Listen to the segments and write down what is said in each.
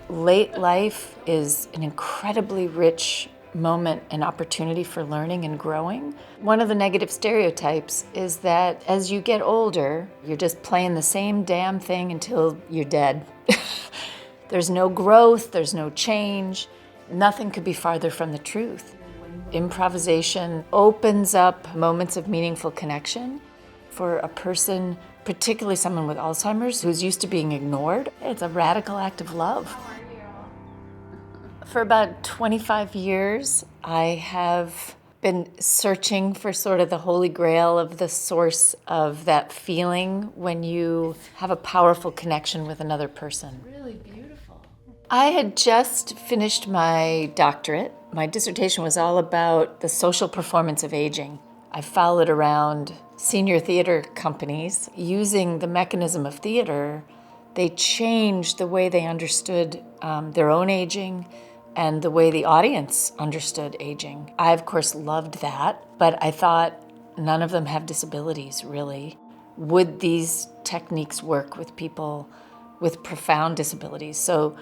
Late life is an incredibly rich moment and opportunity for learning and growing. One of the negative stereotypes is that as you get older, you're just playing the same damn thing until you're dead. There's no growth, there's no change. Nothing could be farther from the truth. Improvisation opens up moments of meaningful connection for a person, particularly someone with Alzheimer's who's used to being ignored. It's a radical act of love. For about 25 years, I have been searching for sort of the Holy Grail of the source of that feeling when you have a powerful connection with another person. Really beautiful. I had just finished my doctorate. My dissertation was all about the social performance of aging. I followed around senior theater companies. Using the mechanism of theater, they changed the way they understood their own aging and the way the audience understood aging. I, of course, loved that, but I thought none of them have disabilities, really. Would these techniques work with people with profound disabilities? So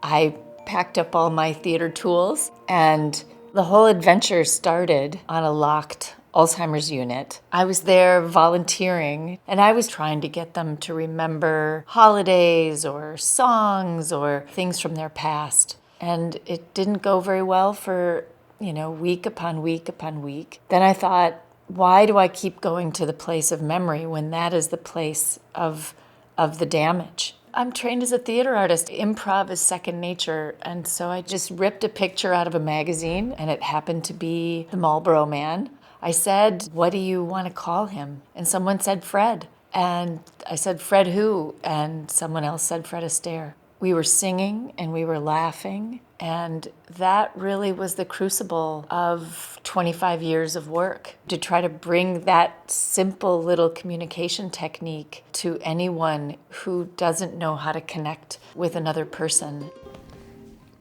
I packed up all my theater tools, and the whole adventure started on a locked Alzheimer's unit. I was there volunteering, and I was trying to get them to remember holidays or songs or things from their past. And it didn't go very well for, week upon week upon week. Then I thought, why do I keep going to the place of memory when that is the place of the damage? I'm trained as a theater artist. Improv is second nature. And so I just ripped a picture out of a magazine, and it happened to be the Malbor Man. I said, what do you want to call him? And someone said Fred. And I said, Fred who? And someone else said Fred Astaire. We were singing and we were laughing, and that really was the crucible of 25 years of work to try to bring that simple little communication technique to anyone who doesn't know how to connect with another person.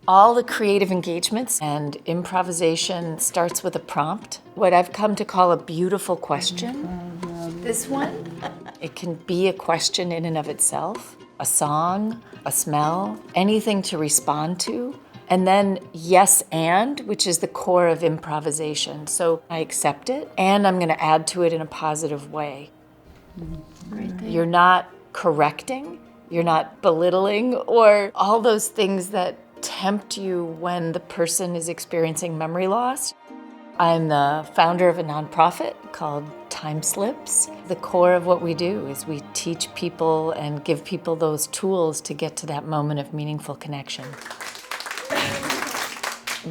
All the creative engagements and improvisation starts with a prompt, what I've come to call a beautiful question. This one, it can be a question in and of itself, a song, a smell, anything to respond to. And then yes and, which is the core of improvisation. So I accept it, and I'm going to add to it in a positive way. Right there. You're not correcting, you're not belittling, or all those things that tempt you when the person is experiencing memory loss. I'm the founder of a nonprofit called TimeSlips. The core of what we do is we teach people and give people those tools to get to that moment of meaningful connection.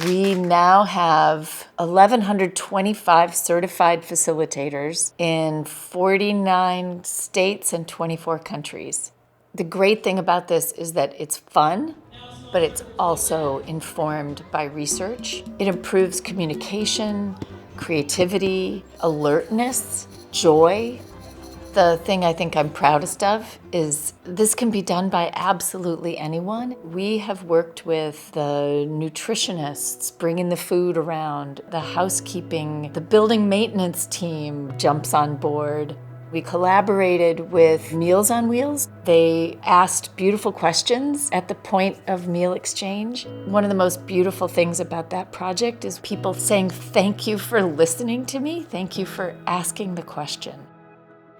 We now have 1,125 certified facilitators in 49 states and 24 countries. The great thing about this is that it's fun, but it's also informed by research. It improves communication, creativity, alertness, joy. The thing I think I'm proudest of is this can be done by absolutely anyone. We have worked with the nutritionists, bringing the food around, the housekeeping, the building maintenance team jumps on board. We collaborated with Meals on Wheels. They asked beautiful questions at the point of meal exchange. One of the most beautiful things about that project is people saying, thank you for listening to me. Thank you for asking the question.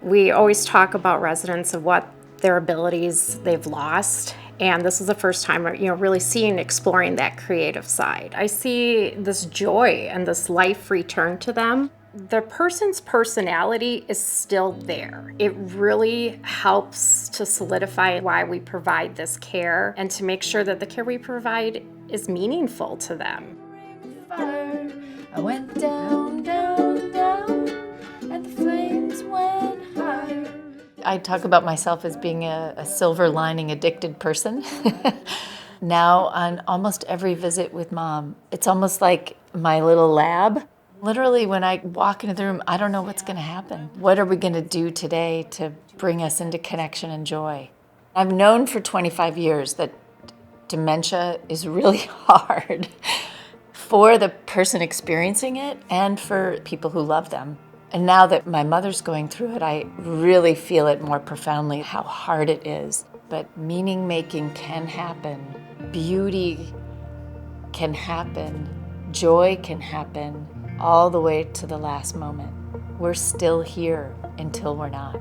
We always talk about residents of what their abilities they've lost. And this is the first time, really seeing, exploring that creative side. I see this joy and this life return to them. The person's personality is still there. It really helps to solidify why we provide this care and to make sure that the care we provide is meaningful to them. I went down, down, down, and the flames went higher. I talk about myself as being a silver lining addicted person. Now, on almost every visit with Mom, it's almost like my little lab. Literally, when I walk into the room, I don't know what's going to happen. What are we going to do today to bring us into connection and joy? I've known for 25 years that dementia is really hard for the person experiencing it and for people who love them. And now that my mother's going through it, I really feel it more profoundly, how hard it is. But meaning making can happen beauty can happen, joy can happen all the way to the last moment. We're still here until we're not.